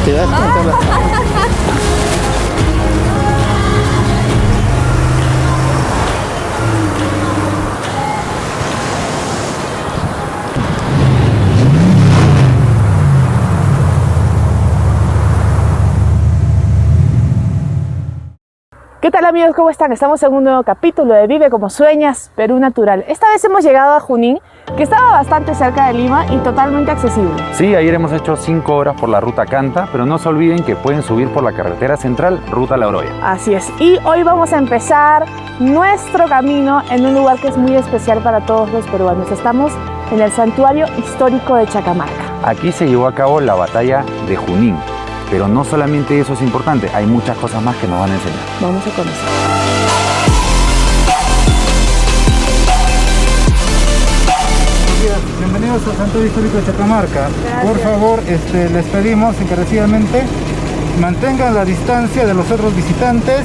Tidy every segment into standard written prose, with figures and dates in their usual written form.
¿Te das cuenta? ¿Qué tal amigos? ¿Cómo están? Estamos en un nuevo capítulo de Vive como Sueñas, Perú Natural. Esta vez hemos llegado a Junín, que estaba bastante cerca de Lima y totalmente accesible. Sí, ayer hemos hecho 5 horas por la ruta Canta, pero no se olviden que pueden subir por la carretera central, ruta La Oroya. Así es, y hoy vamos a empezar nuestro camino en un lugar que es muy especial para todos los peruanos. Estamos en el Santuario Histórico de Chacamarca. Aquí se llevó a cabo la batalla de Junín. Pero no solamente eso es importante, hay muchas cosas más que nos van a enseñar. Vamos a conocer. Bienvenidos al Santuario Histórico de Chacamarca. Gracias. Por favor, les pedimos encarecidamente mantengan la distancia de los otros visitantes,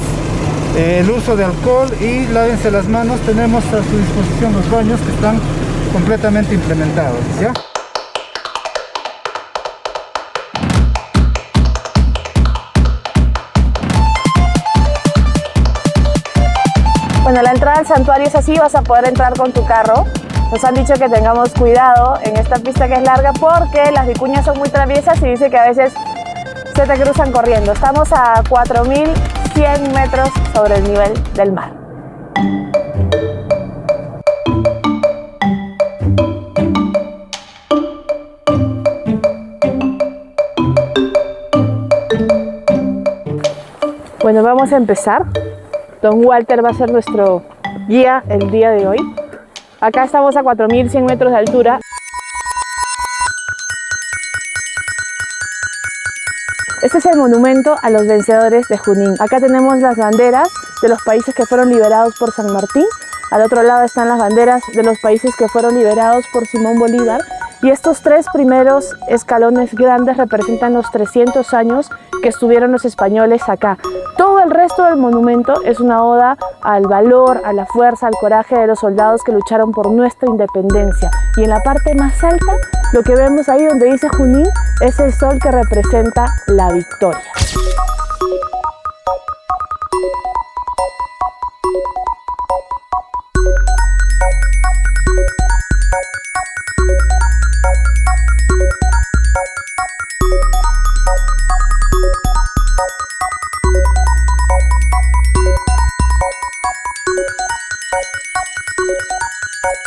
el uso de alcohol y lávense las manos. Tenemos a su disposición los baños que están completamente implementados, ¿ya? Bueno, la entrada al santuario es así, vas a poder entrar con tu carro. Nos han dicho que tengamos cuidado en esta pista que es larga porque las vicuñas son muy traviesas y dice que a veces se te cruzan corriendo. Estamos a 4.100 metros sobre el nivel del mar. Bueno, vamos a empezar. Don Walter va a ser nuestro guía el día de hoy. Acá estamos a 4.100 metros de altura. Este es el monumento a los vencedores de Junín. Acá tenemos las banderas de los países que fueron liberados por San Martín. Al otro lado están las banderas de los países que fueron liberados por Simón Bolívar. Y estos 3 primeros escalones grandes representan los 300 años que estuvieron los españoles acá. Todo el resto del monumento es una oda al valor, a la fuerza, al coraje de los soldados que lucharon por nuestra independencia. Y en la parte más alta, lo que vemos ahí donde dice Junín, es el sol que representa la victoria.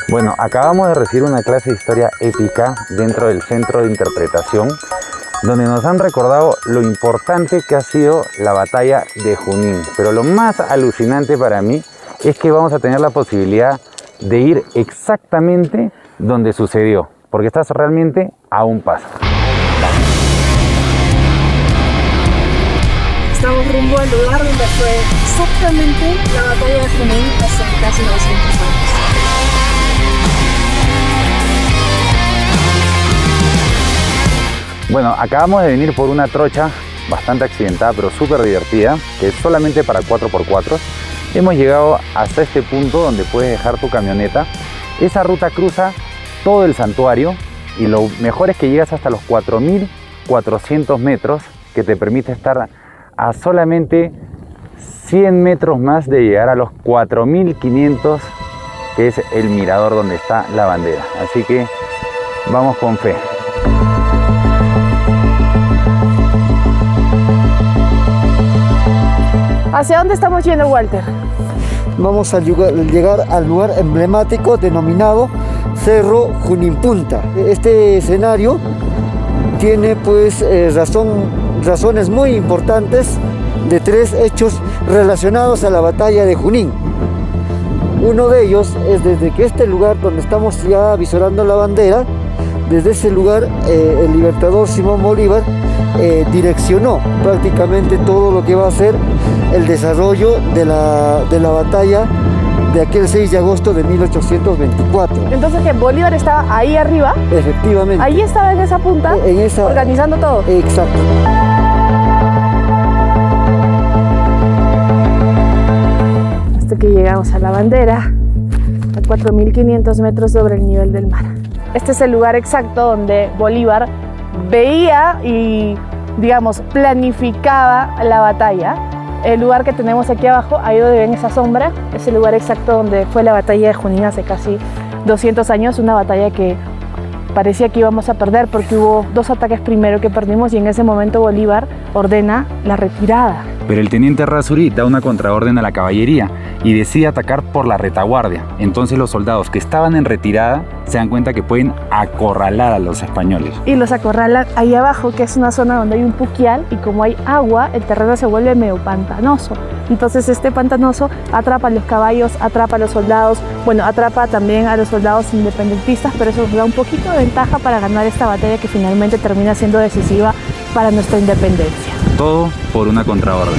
Bueno, acabamos de recibir una clase de historia épica dentro del Centro de Interpretación, donde nos han recordado lo importante que ha sido la batalla de Junín. Pero lo más alucinante para mí es que vamos a tener la posibilidad de ir exactamente donde sucedió, porque estás realmente a un paso. Estamos rumbo al lugar donde fue exactamente la batalla de Junín hace casi 900 años. Bueno, acabamos de venir por una trocha bastante accidentada, pero súper divertida, que es solamente para 4x4. Hemos llegado hasta este punto donde puedes dejar tu camioneta. Esa ruta cruza todo el santuario y lo mejor es que llegas hasta los 4.400 metros, que te permite estar a solamente 100 metros más de llegar a los 4.500, que es el mirador donde está la bandera. Así que vamos con fe. ¿Hacia dónde estamos yendo, Walter? Vamos a llegar al lugar emblemático denominado Cerro Junín Punta. Este escenario tiene pues razones muy importantes de 3 hechos relacionados a la batalla de Junín. Uno de ellos es desde que este lugar donde estamos ya visorando la bandera, desde ese lugar el libertador Simón Bolívar direccionó prácticamente todo lo que va a ser el desarrollo de la batalla de aquel 6 de agosto de 1824. Entonces, que Bolívar estaba ahí arriba. Efectivamente. Ahí estaba en esa punta, organizando todo. Exacto. Hasta que llegamos a la bandera, a 4.500 metros sobre el nivel del mar. Este es el lugar exacto donde Bolívar veía y digamos, planificaba la batalla. El lugar que tenemos aquí abajo, ahí donde ven esa sombra, es el lugar exacto donde fue la batalla de Junín hace casi 200 años, una batalla que parecía que íbamos a perder porque hubo 2 ataques primero que perdimos y en ese momento Bolívar ordena la retirada. Pero el teniente Errázuriz da una contraorden a la caballería y decide atacar por la retaguardia. Entonces los soldados que estaban en retirada se dan cuenta que pueden acorralar a los españoles. Y los acorralan ahí abajo, que es una zona donde hay un puquial, y como hay agua, el terreno se vuelve medio pantanoso. Entonces este pantanoso atrapa a los caballos, atrapa a los soldados, bueno, atrapa también a los soldados independentistas, pero eso nos da un poquito de ventaja para ganar esta batalla que finalmente termina siendo decisiva para nuestra independencia. Todo por una contraorden.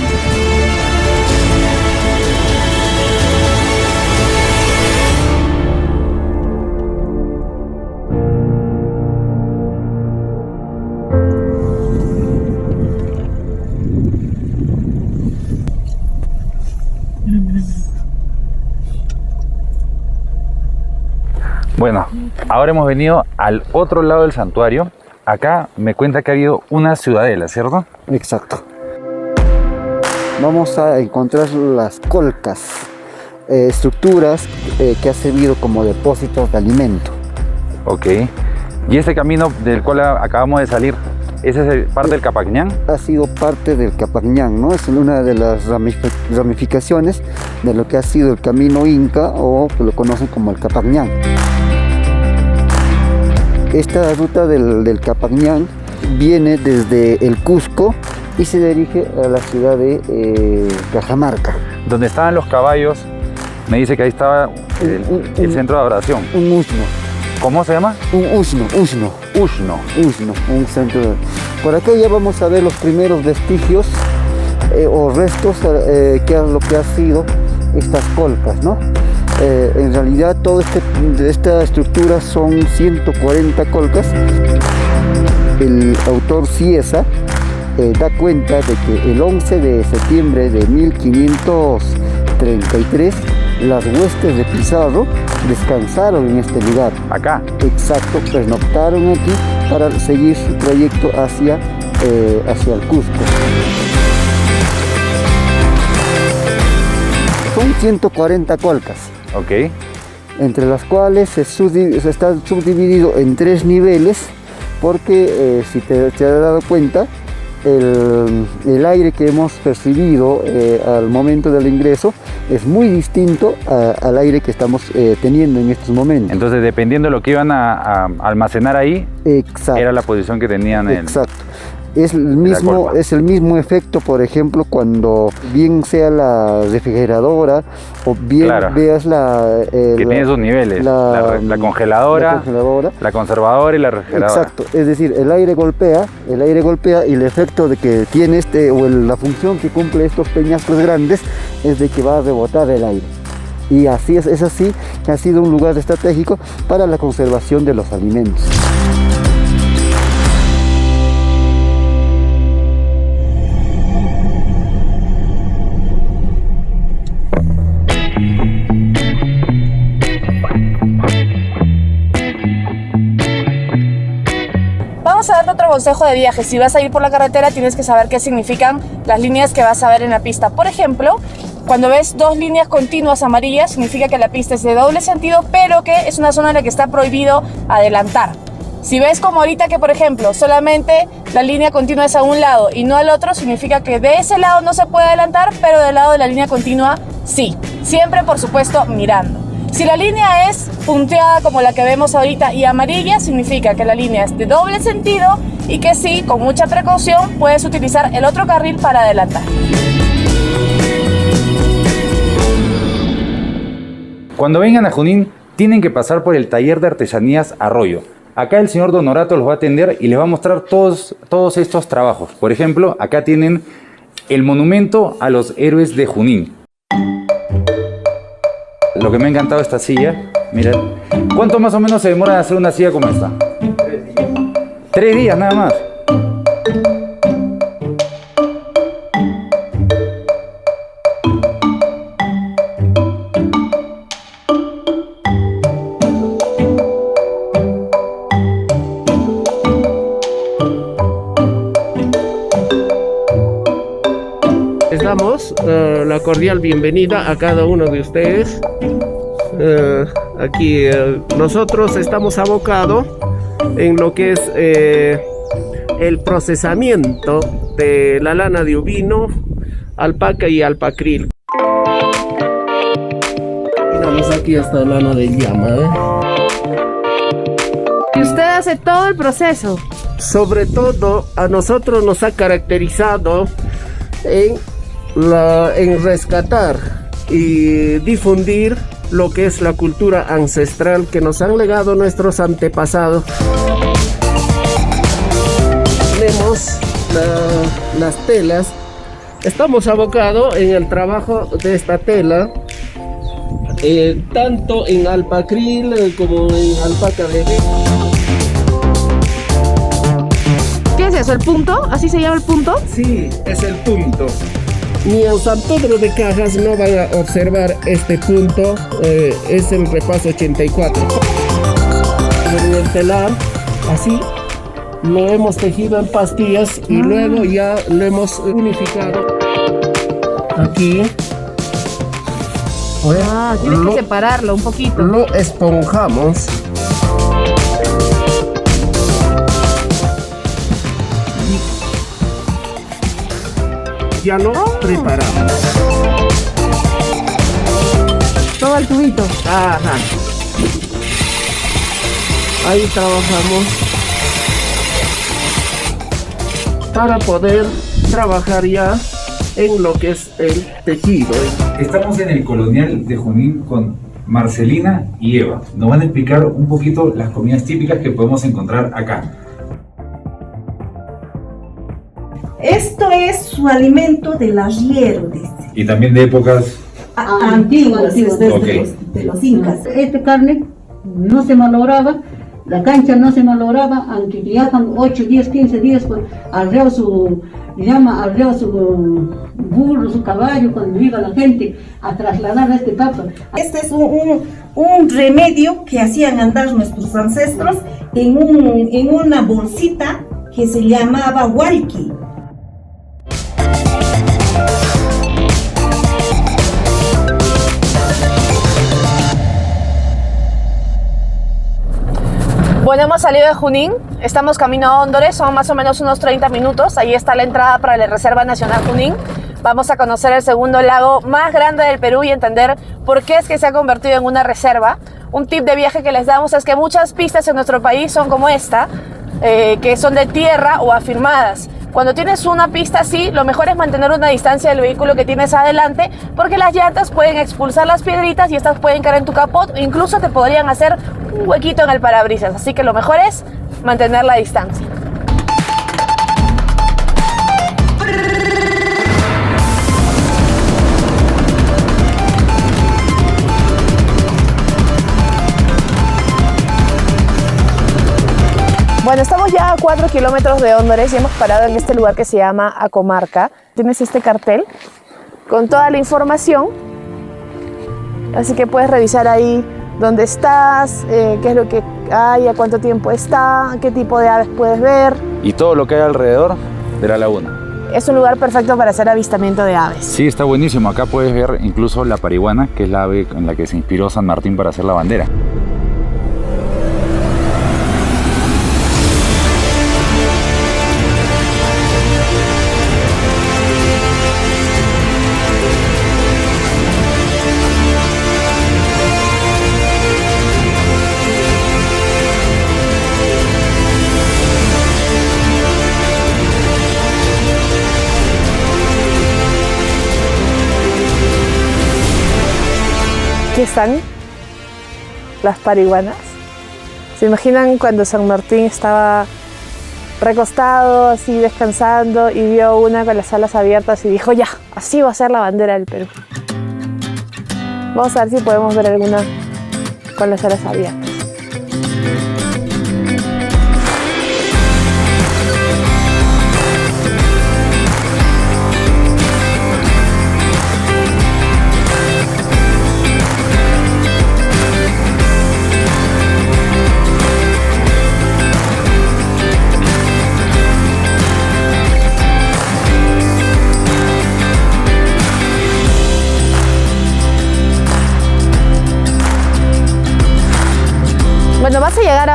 Bueno, ahora hemos venido al otro lado del santuario. Acá me cuenta que ha habido una ciudadela, ¿cierto? Exacto. Vamos a encontrar las colcas, estructuras que han servido como depósitos de alimento. Ok. ¿Y este camino del cual acabamos de salir, ese es parte del Capacñán? Ha sido parte del Capacñán, ¿no? Es una de las ramificaciones de lo que ha sido el camino Inca, o que lo conocen como el Capacñán. Esta ruta del Capacñán viene desde el Cusco y se dirige a la ciudad de Cajamarca. Donde estaban los caballos, me dice que ahí estaba el centro de adoración. Un usno. ¿Cómo se llama? Un usno. Ushno. Un centro de... Por acá ya vamos a ver los primeros vestigios o restos que es lo que ha sido estas colcas, ¿no? En realidad toda esta estructura son 140 colcas. El autor Cieza da cuenta de que el 11 de septiembre de 1533 las huestes de Pizarro descansaron en este lugar. Acá. Exacto, pernoctaron aquí para seguir su trayecto hacia el Cusco. Son 140 colcas. Ok. Entre las cuales se está subdividido en 3 niveles, porque si te has dado cuenta, el aire que hemos percibido al momento del ingreso es muy distinto al aire que estamos teniendo en estos momentos. Entonces, dependiendo de lo que iban a almacenar ahí, exacto, era la posición que tenían. Exacto. Es el mismo efecto, por ejemplo, cuando bien sea la refrigeradora o bien claro, veas que tiene sus niveles, la congeladora, la conservadora y la refrigeradora. Exacto, es decir, el aire golpea y el efecto de que tiene la función que cumple estos peñascos grandes es de que va a rebotar el aire. Y así es así que ha sido un lugar estratégico para la conservación de los alimentos. Vamos a darte otro consejo de viaje. Si vas a ir por la carretera, tienes que saber qué significan las líneas que vas a ver en la pista. Por ejemplo, cuando ves 2 líneas continuas amarillas, significa que la pista es de doble sentido, pero que es una zona en la que está prohibido adelantar. Si ves como ahorita que, por ejemplo, solamente la línea continua es a un lado y no al otro, significa que de ese lado no se puede adelantar, pero del lado de la línea continua sí. Siempre, por supuesto, mirando. Si la línea es punteada como la que vemos ahorita y amarilla, significa que la línea es de doble sentido y que sí, con mucha precaución, puedes utilizar el otro carril para adelantar. Cuando vengan a Junín, tienen que pasar por el taller de artesanías Arroyo. Acá el señor Donorato los va a atender y les va a mostrar todos estos trabajos. Por ejemplo, acá tienen el monumento a los héroes de Junín. Lo que me ha encantado esta silla, miren, ¿cuánto más o menos se demora en hacer una silla como esta? 3 días. 3 días nada más. damos la cordial bienvenida a cada uno de ustedes. Aquí nosotros estamos abocados en lo que es el procesamiento de la lana de ovino, alpaca y alpacril. Miramos aquí esta lana de llama, Y usted hace todo el proceso. Sobre todo a nosotros nos ha caracterizado en rescatar y difundir lo que es la cultura ancestral que nos han legado nuestros antepasados. Tenemos las telas. Estamos abocados en el trabajo de esta tela, tanto en alpacril como en alpaca de... ¿Qué es eso? ¿El punto? ¿Así se llama el punto? Sí, es el punto. Ni en San Pedro de Cajas no van a observar este punto, es el repaso 84. En el telar, así, lo hemos tejido en pastillas y luego ya lo hemos unificado. Aquí. Tienes que separarlo un poquito. Lo esponjamos. Ya lo preparamos. Todo el tubito. Ajá. Ahí trabajamos para poder trabajar ya en lo que es el tejido. Estamos en el Colonial de Junín con Marcelina y Eva. Nos van a explicar un poquito las comidas típicas que podemos encontrar acá. Esto es su alimento del arriero, dice. Y también de épocas... Antiguas, desde Ok. de los incas. Esta carne no se malograba, la cancha no se malograba, aunque viajan 8 días, 15 días, pues, arreo su burro, su caballo, cuando iba la gente a trasladar a este papa. Este es un remedio que hacían andar nuestros ancestros en una bolsita que se llamaba hualqui. Bueno, hemos salido de Junín, estamos camino a Hóndores, son más o menos unos 30 minutos. Ahí está la entrada para la Reserva Nacional Junín. Vamos a conocer el segundo lago más grande del Perú y entender por qué es que se ha convertido en una reserva. Un tip de viaje que les damos es que muchas pistas en nuestro país son como esta, que son de tierra o afirmadas. Cuando tienes una pista así, lo mejor es mantener una distancia del vehículo que tienes adelante, porque las llantas pueden expulsar las piedritas y estas pueden caer en tu capot, incluso te podrían hacer un huequito en el parabrisas, así que lo mejor es mantener la distancia. Bueno, estamos ya a 4 kilómetros de Hóndores y hemos parado en este lugar que se llama Acomarca. Tienes este cartel con toda la información, así que puedes revisar ahí dónde estás, qué es lo que hay, a cuánto tiempo está, qué tipo de aves puedes ver. Y todo lo que hay alrededor de la laguna. Es un lugar perfecto para hacer avistamiento de aves. Sí, está buenísimo. Acá puedes ver incluso la parihuana, que es la ave en la que se inspiró San Martín para hacer la bandera. Aquí están las parihuanas. ¿Se imaginan cuando San Martín estaba recostado, así descansando, y vio una con las alas abiertas y dijo, ya, así va a ser la bandera del Perú? Vamos a ver si podemos ver alguna con las alas abiertas.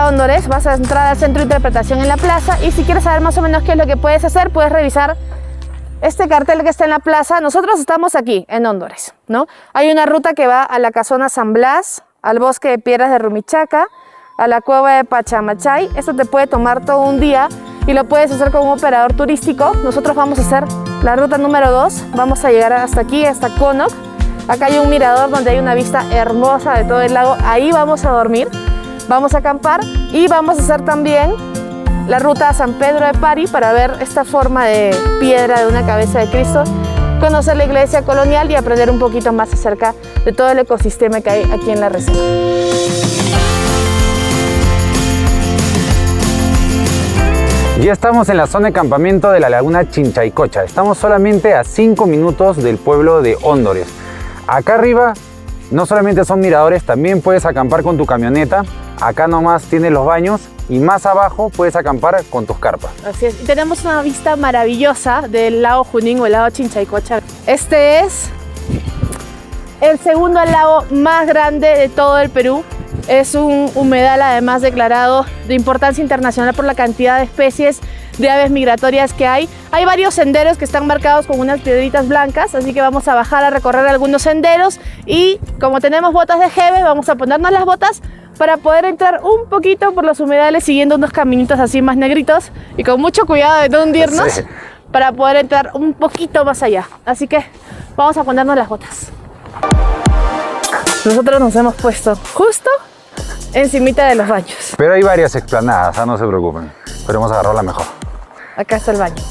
a Hóndores, vas a entrar al centro de interpretación en la plaza y si quieres saber más o menos qué es lo que puedes hacer, puedes revisar este cartel que está en la plaza. Nosotros estamos aquí, en Hóndores, ¿no? Hay una ruta que va a la casona San Blas, al bosque de piedras de Rumichaca, a la cueva de Pachamachay. Esto te puede tomar todo un día y lo puedes hacer con un operador turístico. Nosotros vamos a hacer la ruta número 2, vamos a llegar hasta aquí, hasta Conoc. Acá hay un mirador donde hay una vista hermosa de todo el lago, ahí vamos a dormir, vamos a acampar y vamos a hacer también la ruta a San Pedro de Pari para ver esta forma de piedra de una cabeza de Cristo, conocer la iglesia colonial y aprender un poquito más acerca de todo el ecosistema que hay aquí en la reserva. Ya estamos en la zona de campamento de la laguna Chinchaycocha. Estamos solamente a 5 minutos del pueblo de Hóndores. Acá arriba no solamente son miradores, también puedes acampar con tu camioneta. Acá nomás tienes los baños y más abajo puedes acampar con tus carpas. Así es, y tenemos una vista maravillosa del lago Junín o el lago Chinchaycocha. Este es el segundo lago más grande de todo el Perú. Es un humedal además declarado de importancia internacional por la cantidad de especies de aves migratorias que hay. Hay varios senderos que están marcados con unas piedritas blancas, así que vamos a bajar a recorrer algunos senderos y como tenemos botas de jeve, vamos a ponernos las botas para poder entrar un poquito por los humedales siguiendo unos caminitos así más negritos y con mucho cuidado de no hundirnos, sí, para poder entrar un poquito más allá. Así que vamos a ponernos las botas. Nosotros nos hemos puesto justo encimita de los baños. Pero hay varias explanadas, no se preocupen. Podemos agarrar la mejor. Acá está el baño.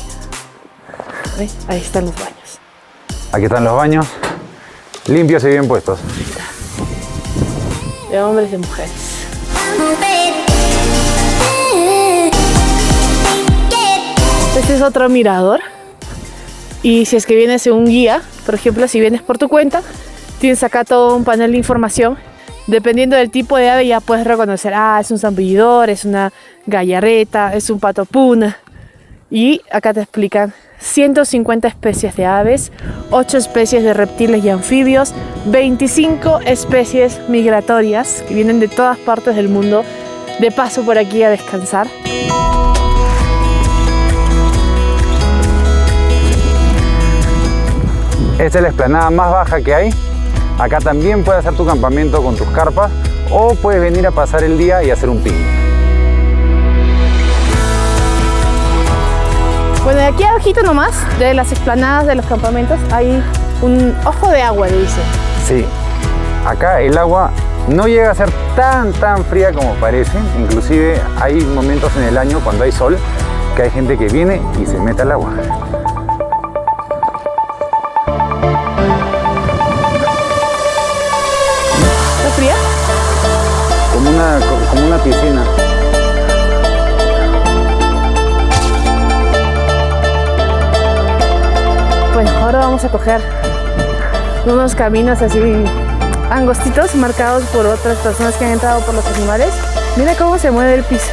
¿Ve? Ahí están los baños. Aquí están los baños, limpios y bien puestos. De hombres y de mujeres. Este es otro mirador. Y si es que vienes en un guía, por ejemplo, si vienes por tu cuenta, tienes acá todo un panel de información. Dependiendo del tipo de ave ya puedes reconocer, es un zambullidor, es una gallarreta, es un pato puna. Y acá te explican 150 especies de aves, 8 especies de reptiles y anfibios, 25 especies migratorias que vienen de todas partes del mundo de paso por aquí a descansar. Esta es la explanada más baja que hay. Acá también puedes hacer tu campamento con tus carpas o puedes venir a pasar el día y hacer un picnic. Bueno, de aquí abajito nomás, de las explanadas de los campamentos, hay un ojo de agua, le dice. Sí, acá el agua no llega a ser tan fría como parece. Inclusive hay momentos en el año cuando hay sol que hay gente que viene y se mete al agua. ¿Está fría? Como una piscina. Bueno, ahora vamos a coger unos caminos así angostitos marcados por otras personas que han entrado por los animales. Mira cómo se mueve el piso.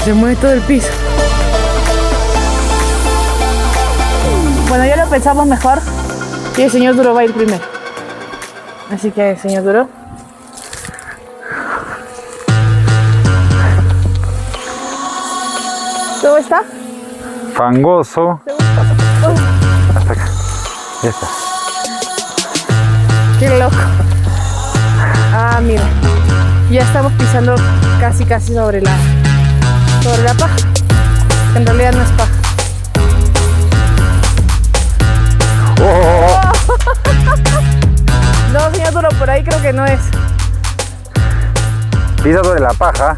Se mueve todo el piso. Bueno, ya lo pensamos mejor y el señor Duro va a ir primero. Así que, señor Duro. ¿Cómo está? Fangoso. Hasta acá. Ya está. Qué loco. Mira. Ya estamos pisando casi sobre la paja. En realidad no es paja. No, señor Duro, por ahí creo que no es. Pisa sobre la paja.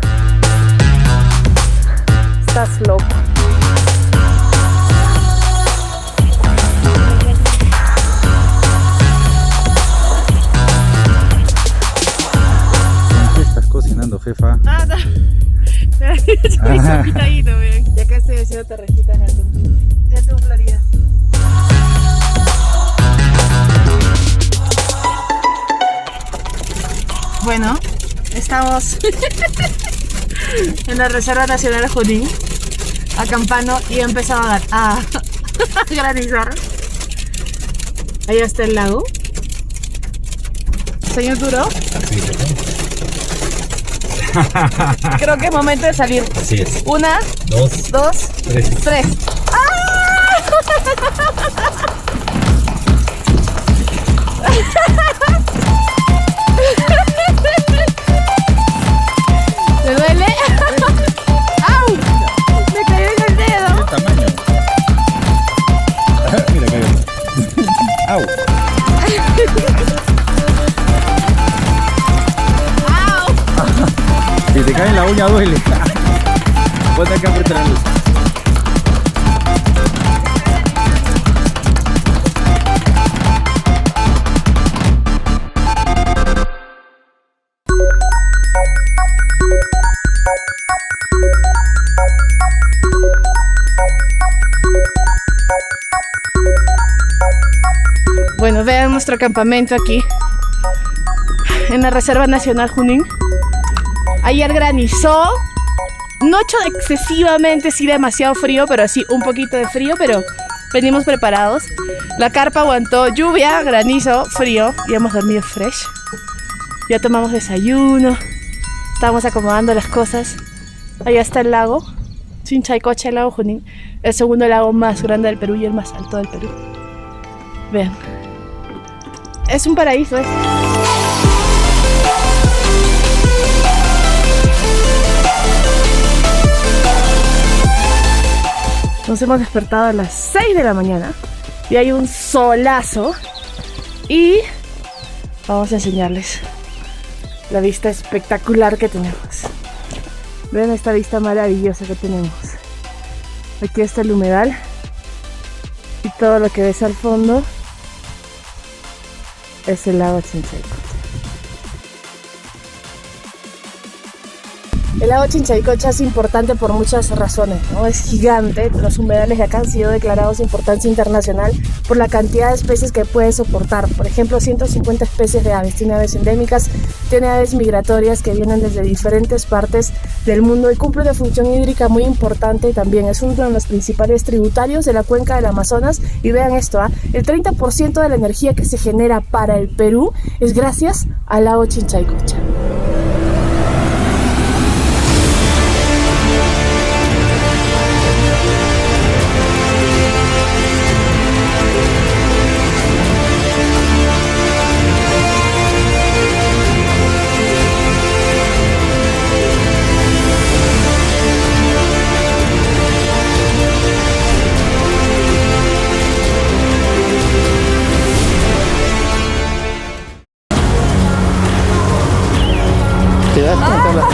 Estás loco. ¿Qué estás cocinando, jefa? No. Pitadito, bien. Y acá estoy haciendo torrejitas de atún Florida. Bueno, estamos en la Reserva Nacional Junín, acampando y ha empezado a granizar. Ahí está el lago. señor Duro. Creo que es momento de salir. Así es. 1, 2, 3. ¿Me duele? ¡Au! Me cayó en el dedo. Tamaño. Mira, cayó. ¡Au! Si te cae en la uña duele. Ponte acá frente a la luz. Bueno, vean nuestro campamento aquí en la Reserva Nacional Junín. Ayer granizó, no ha hecho excesivamente, sí demasiado frío, pero sí un poquito de frío, pero venimos preparados. La carpa aguantó lluvia, granizo, frío y hemos dormido fresh. Ya tomamos desayuno, estamos acomodando las cosas. Allá está el lago, Chinchaycocha, el lago Junín, el segundo lago más grande del Perú y el más alto del Perú. Vean, es un paraíso, ¿eh? Nos hemos despertado a las 6 de la mañana y hay un solazo y vamos a enseñarles la vista espectacular que tenemos. Ven esta vista maravillosa que tenemos. Aquí está el humedal y todo lo que ves al fondo es el lago Chinchaycocha. El lago Chinchaycocha es importante por muchas razones, ¿no? Es gigante, los humedales de acá han sido declarados de importancia internacional por la cantidad de especies que puede soportar. Por ejemplo, 150 especies de aves, tiene aves endémicas, tiene aves migratorias que vienen desde diferentes partes del mundo y cumple una función hídrica muy importante también. Es uno de los principales tributarios de la cuenca del Amazonas y vean esto, el 30% de la energía que se genera para el Perú es gracias al lago Chinchaycocha. ¿Te das cuenta